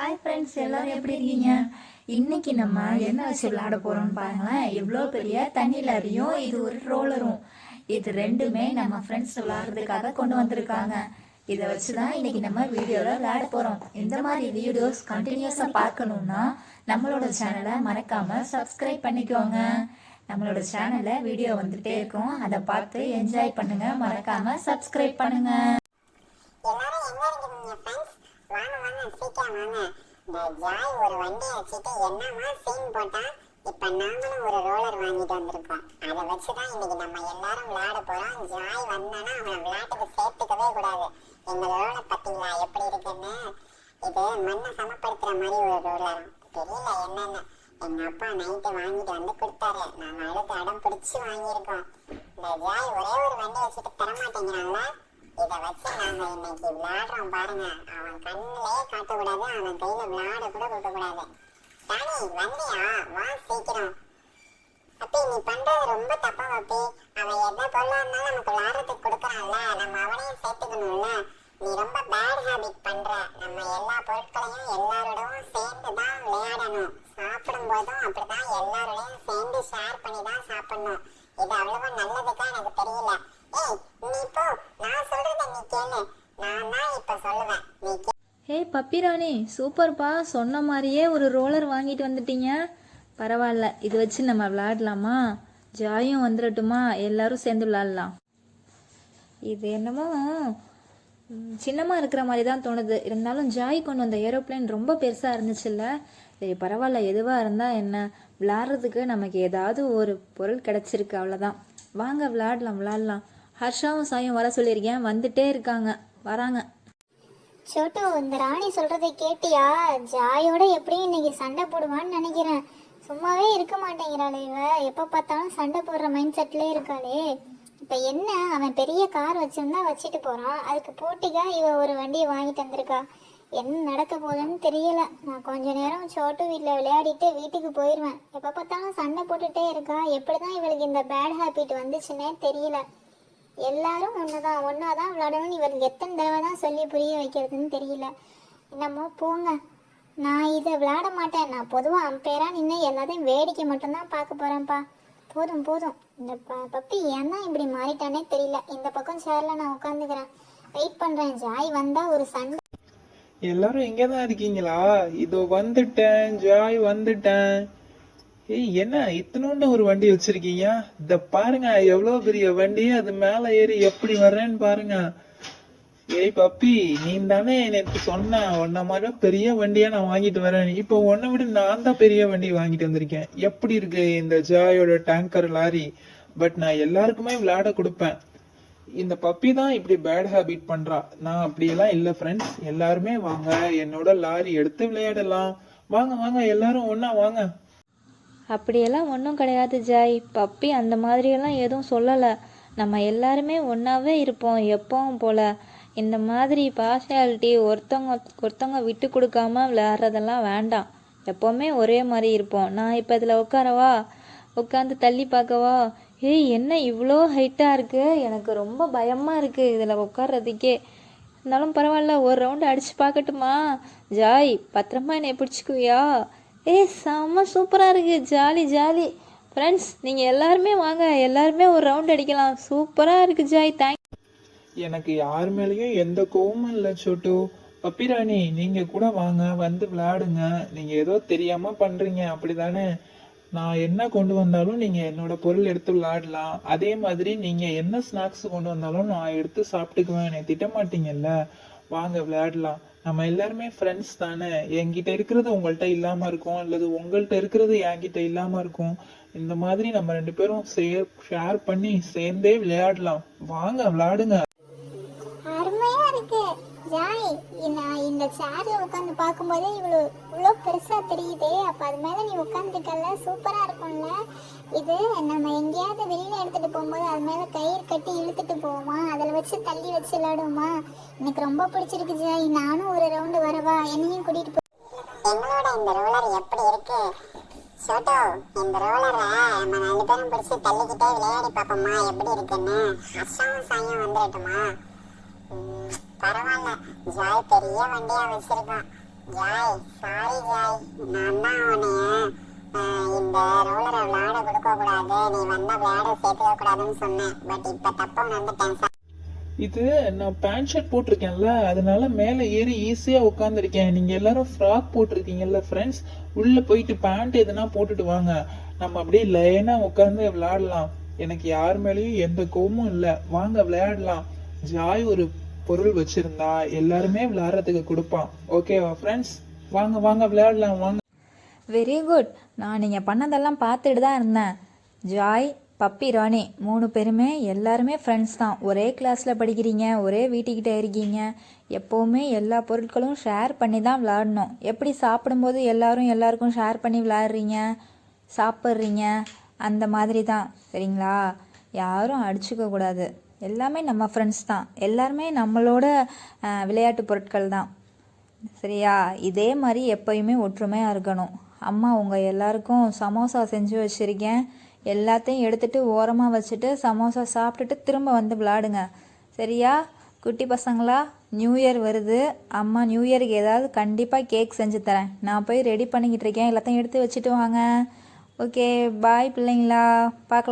Hi friends, எல்லாரும் எப்படி இருக்கீங்க? இன்னைக்கு நம்ம என்ன வச்சு விளையாட போறோம்னு பாருங்களேன். எவ்வளோ பெரிய தண்ணி லாரியும் இது ஒரு ரோலரும், இது ரெண்டுமே நம்ம ஃப்ரெண்ட்ஸ் விளையாடுறதுக்காக கொண்டு வந்திருக்காங்க. இதை வச்சு தான் இன்னைக்கு நம்ம வீடியோவில் விளையாட போகிறோம். இந்த மாதிரி வீடியோஸ் கண்டினியூஸாக பார்க்கணுன்னா நம்மளோட சேனலை மறக்காமல் சப்ஸ்கிரைப் பண்ணிக்கோங்க. நம்மளோட சேனலில் வீடியோ வந்துட்டே இருக்கும், அதை பார்த்து என்ஜாய் பண்ணுங்க. மறக்காம சப்ஸ்கிரைப் பண்ணுங்க. எல்லாரும் எங்க இருக்கீங்க ஃப்ரெண்ட்ஸ்? வாங்க வாங்க சீக்கிரம் வாங்க. இந்த ஜாய் ஒரு வண்டியை வச்சுட்டு என்னமா சீன் போட்டா. இப்ப நாமளும் ஒரு ரோலர் வாங்கிட்டு வந்திருக்கோம். அதை வச்சுதான் இன்னைக்கு நம்ம எல்லாரும் விளையாட போறோம். ஜாய் வந்தானா அவனை விளையாட்டுக்கு சேர்த்துக்கவே கூடாது. எங்க ரோலர் பத்தீங்களா எப்படி இருக்குன்னு? இது மண்ணை சமப்படுத்துற மாதிரி ஒரு ரோலர். தெரியல என்னன்னு. எங்க அப்பா நைட்டு வாங்கிட்டு வந்து கொடுத்தாரு. நாங்க அழுது அடம் பிடிச்சு வாங்கியிருக்கோம். இந்த ஜாய் ஒரே ஒரு வண்டி வச்சுட்டு தரமாட்டேங்கிறான்ல. இதை வச்சு நாங்க இன்னைக்கு விளையாடுறோம் பாருங்க. அவன் கண்ணிலே காட்டக்கூடாது, அவன் கையில விளையாட கூட கொடுக்கக்கூடாது. தானி வந்தியா? வா சீக்கிரம். அப்பி நீ பண்றது ரொம்ப தப்பா அப்பி. அவன் எதை பொருளா இருந்தாலும் நமக்கு விளையாடுறதுக்கு கொடுக்குறான்ல, நம்ம அவனையும் சேர்த்துக்கணும்ல. நீ ரொம்ப பேட் ஹேபிட் பண்ற. நம்ம எல்லா பொருட்களையும் எல்லாரோடவும் சேர்ந்து தான் விளையாடணும். சாப்பிடும் போதும் அப்படிதான் எல்லாரோடையும் சேர்ந்து ஷேர் பண்ணி தான் சாப்பிடணும். இது அவ்வளவா நல்லதுக்கா எனக்கு தெரியல. ஏய் நீ போ, நான் சொல்றத நீ கேளு. நான் தான் இப்ப சொல்லுவேன், நீ கேளு. ஏய் பப்பிராணி, சூப்பர்ப்பா. சொன்ன மாதிரியே ஒரு ரோலர் வாங்கிட்டு வந்துட்டீங்க. பரவாயில்ல, இது வச்சு நம்ம விளையாடலாமா? ஜாயும் வந்துடட்டுமா? எல்லாரும் சேர்ந்து விளையாடலாம். இது என்னமோ சின்னமாக இருக்கிற மாதிரி தான் தோணுது. இருந்தாலும் ஜாய் கொண்டு வந்த ஏரோப்ளேன் ரொம்ப பெருசாக இருந்துச்சுல்ல. சரி பரவாயில்ல, எதுவாக இருந்தால் என்ன, விளையாடுறதுக்கு நமக்கு ஏதாவது ஒரு பொருள் கிடச்சிருக்கு, அவ்வளோதான். வாங்க விளையாடலாம். ஹர்ஷாவும் சாயும் வர சொல்லியிருக்கேன், வந்துட்டே இருக்காங்க, வராங்க. சோட்டு, இந்த ராணி சொல்றதை கேட்டியா? ஜாயோட எப்படியும் இன்னைக்கு சண்டை போடுவான்னு நினைக்கிறேன். சும்மாவே இருக்க மாட்டேங்கிறாளே இவ. எப்போ பார்த்தாலும் சண்டை போடுற மைண்ட் செட்லேயே இருக்காளே. இப்போ என்ன, அவன் பெரிய கார் வச்சிருந்தா வச்சுட்டு போகிறான், அதுக்கு போட்டிக்கா இவ ஒரு வண்டியை வாங்கிட்டு வந்திருக்கா. என்ன நடக்க போகுதுன்னு தெரியல. நான் கொஞ்ச நேரம் சோட்டு வீட்டில் விளையாடிட்டு வீட்டுக்கு போயிடுவேன். எப்போ பார்த்தாலும் சண்டை போட்டுகிட்டே இருக்கா. எப்படி தான் இவளுக்கு இந்த பேட் ஹேபிட் வந்துச்சுன்னே தெரியல. எல்லாரும் ஒன்றாதான் விளையாடணும்னு இவருக்கு எத்தனை தடவை தான் சொல்லி புரிய வைக்கிறதுன்னு தெரியல. என்னமோ போங்க, நான் இதை விளையாட மாட்டேன். நான் பொதுவாக அம்பேராக நின்று எல்லாத்தையும் வேடிக்கை மட்டும்தான் பார்க்க போகிறேன்ப்பா. போதும். இந்த பப்பி ஏன்னா இப்படி மாறிட்டானே தெரியல. இந்த பக்கம் சேரில் நான் உட்காந்துக்கிறேன், வெயிட் பண்ணுறேன். ஜாய் வந்தால் ஒரு சண்டை. எல்லாரும் இங்கே தான் இருக்கீங்களா? இதோ வந்துட்டேன், ஜாய் வந்துட்டேன். ஏய் என்ன இத்தனோண்டு ஒரு வண்டி வச்சிருக்கீங்க? இத பாருங்க, எவ்வளவு பெரிய வண்டி. அது மேல ஏறி எப்படி வர்றேன்னு பாருங்க. ஏய் பப்பி, நீ தானே எனக்கு சொன்ன உன்ன மாதிரி பெரிய வண்டியா நான் வாங்கிட்டு வரேன். இப்போ உன்னை விட நான் தான் பெரிய வண்டி வாங்கிட்டு வந்திருக்கேன். எப்படி இருக்கு இந்த ஜாயோட டேங்கர் லாரி? பட் நான் எல்லாருக்குமே விளையாட கொடுப்பேன். இந்த பப்பி தான் இப்படி பேட் ஹேபிட் பண்றா. நான் அப்படியெல்லாம் இல்லை ஃப்ரெண்ட்ஸ். எல்லாருமே வாங்க, என்னோட லாரி எடுத்து விளையாடலாம். வாங்க எல்லாரும் ஒன்னா வாங்க. அப்படியெல்லாம் ஒன்றும் கிடையாது ஜாய். பப்பி அந்த மாதிரியெல்லாம் எதுவும் சொல்லலை. நம்ம எல்லாருமே ஒன்றாவே இருப்போம் எப்பவும் போல். இந்த மாதிரி பார்ஷியாலிட்டி ஒருத்தவங்க விட்டு கொடுக்காம விளையாடுறதெல்லாம் வேண்டாம். எப்போவுமே ஒரே மாதிரி இருப்போம். நான் இப்போ இதில் உட்காரவா? உட்காந்து தள்ளி பார்க்கவா? ஏய் என்ன இவ்வளோ ஹைட்டாக இருக்குது, எனக்கு ரொம்ப பயமாக இருக்குது இதில் உட்கார்றதுக்கே. இருந்தாலும் பரவாயில்ல, ஒரு ரவுண்டு அடித்து பார்க்கட்டுமா? ஜாய் பத்திரமா என்னை பிடிச்சிக்குவியா? செம்ம சூப்பராக இருக்குது, ஜாலி. ஃப்ரெண்ட்ஸ் நீங்கள் எல்லாருமே வாங்க, எல்லாருமே ஒரு ரவுண்ட் அடிக்கலாம். சூப்பராக இருக்குது ஜாய். எனக்கு யார் மேலேயும் எந்த கோவமும் இல்லை சோட்டு. பப்பிராணி நீங்க கூட வாங்க, வந்து விளையாடுங்க. நீங்க ஏதோ தெரியாம பண்றீங்க அப்படிதானே? நான் என்ன கொண்டு வந்தாலும் நீங்க என்னோட பொருள் எடுத்து விளையாடலாம். அதே மாதிரி நீங்க என்ன ஸ்நாக்ஸ் கொண்டு வந்தாலும் நான் எடுத்து சாப்பிட்டுக்குவேன். என்னை திட்ட மாட்டீங்கல்ல? வாங்க விளையாடலாம். நம்ம எல்லாருமே ஃப்ரெண்ட்ஸ் தானே. என்கிட்ட இருக்கிறது உங்கள்கிட்ட இல்லாம இருக்கும், அல்லது உங்கள்கிட்ட இருக்கிறது என்கிட்ட இல்லாம இருக்கும். இந்த மாதிரி நம்ம ரெண்டு பேரும் ஷேர் பண்ணி சேர்ந்தே விளையாடலாம். வாங்க விளையாடுங்க. அருமையா இருக்கு ஜாய். நான் இந்த சேர்ல உட்காந்து பார்க்கும்போதே இவ்வளோ பெருசா தெரியுதே. அப்ப அது மேல நீ உட்காந்துக்கல, சூப்பரா இருக்கும்ல. இது நம்ம எங்கேயாவது வெளியில எடுத்துட்டு போகும்போது அது மேல கயிறு கட்டி இழுத்துட்டு போவோமா, அதில் வச்சு தள்ளி வச்சு விளையாடுவோமா. எனக்கு ரொம்ப பிடிச்சிருக்கு ஜாய். நானும் ஒரு ரவுண்டு வரவா? என்னையும் கூட்டிட்டு போ. எங்களோட இந்த ரோலர் எப்படி இருக்கு சோட்டோ? இந்த ரோலரை நம்ம 4 பேரும் பிடிச்சி தள்ளிக்கிட்டே விளையாடி பார்ப்போமா எப்படி இருக்குன்னு. ஹர்ஷாவும் சாயும் வந்துடட்டுமா? பரவாயில்ல, ஜாய் பெரிய வண்டியா வச்சிருக்கான். ஜாய் சாரி ஜாய், நான் தான் உன்னைய இந்த ரோலரை விளையாட கொடுக்க கூடாது, நீ வந்தா விளையாட சேர்த்துக்க கூடாதுன்னு சொன்னேன். பட் இப்ப தப்பா நடந்துட்டேன். இது நான் பேண்ட் ஷர்ட் போட்டிருக்கேன்ல, அதனால மேலே ஏறி ஈஸியா உட்காந்துருக்கேன். நீங்க எல்லாரும் ஃப்ராக் போட்டிருக்கீங்கல்ல ஃப்ரெண்ட்ஸ், உள்ள போயிட்டு பேண்ட் எதுனா போட்டுட்டு வாங்க, நம்ம அப்படியே லைனா உட்காந்து விளையாடலாம். எனக்கு யார் மேலேயும் எந்த கோவமும் இல்லை, வாங்க விளையாடலாம். ஜாய் ஒரு பொருள் வச்சிருந்தா எல்லாருமே விளையாடுறதுக்கு கொடுப்பான். ஓகேவா ஃப்ரெண்ட்ஸ்? வாங்க வாங்க விளையாடலாம் வாங்க. Very good. நான் நீங்கள் பண்ணதெல்லாம் பார்த்துட்டு தான் இருந்தேன். ஜாய், பப்பி, ராணி 3 பேருமே எல்லாருமே ஃப்ரெண்ட்ஸ் தான். ஒரே கிளாஸில் படிக்கிறீங்க, ஒரே வீட்டுக்கிட்ட இருக்கீங்க. எப்போவுமே எல்லா பொருட்களும் ஷேர் பண்ணி தான் விளையாடணும். எப்படி சாப்பிடும்போது எல்லாருக்கும் ஷேர் பண்ணி விளையாடுறீங்க, சாப்பிட்றீங்க, அந்த மாதிரி தான். சரிங்களா? யாரும் அடிச்சுக்க கூடாது. எல்லாமே நம்ம ஃப்ரெண்ட்ஸ் தான். எல்லாருமே நம்மளோட விளையாட்டு பொருட்கள் தான். சரியா? இதே மாதிரி எப்பயுமே ஒற்றுமையாக இருக்கணும். அம்மா உங்கள் எல்லாருக்கும் சமோசா செஞ்சு வச்சுருக்கேன். எல்லாத்தையும் எடுத்துகிட்டு ஓரமாக வச்சுட்டு சமோசா சாப்பிட்டுட்டு திரும்ப வந்து விளாடுங்க. சரியா குட்டி பசங்களா? நியூ இயர் வருது. அம்மா நியூ இயருக்கு ஏதாவது கண்டிப்பாக கேக் செஞ்சு தரேன். நான் போய் ரெடி பண்ணிக்கிட்டு இருக்கேன். எல்லாத்தையும் எடுத்து வச்சுட்டு வாங்க. ஓகே பாய் பிள்ளைங்களா, பார்க்கலாம்.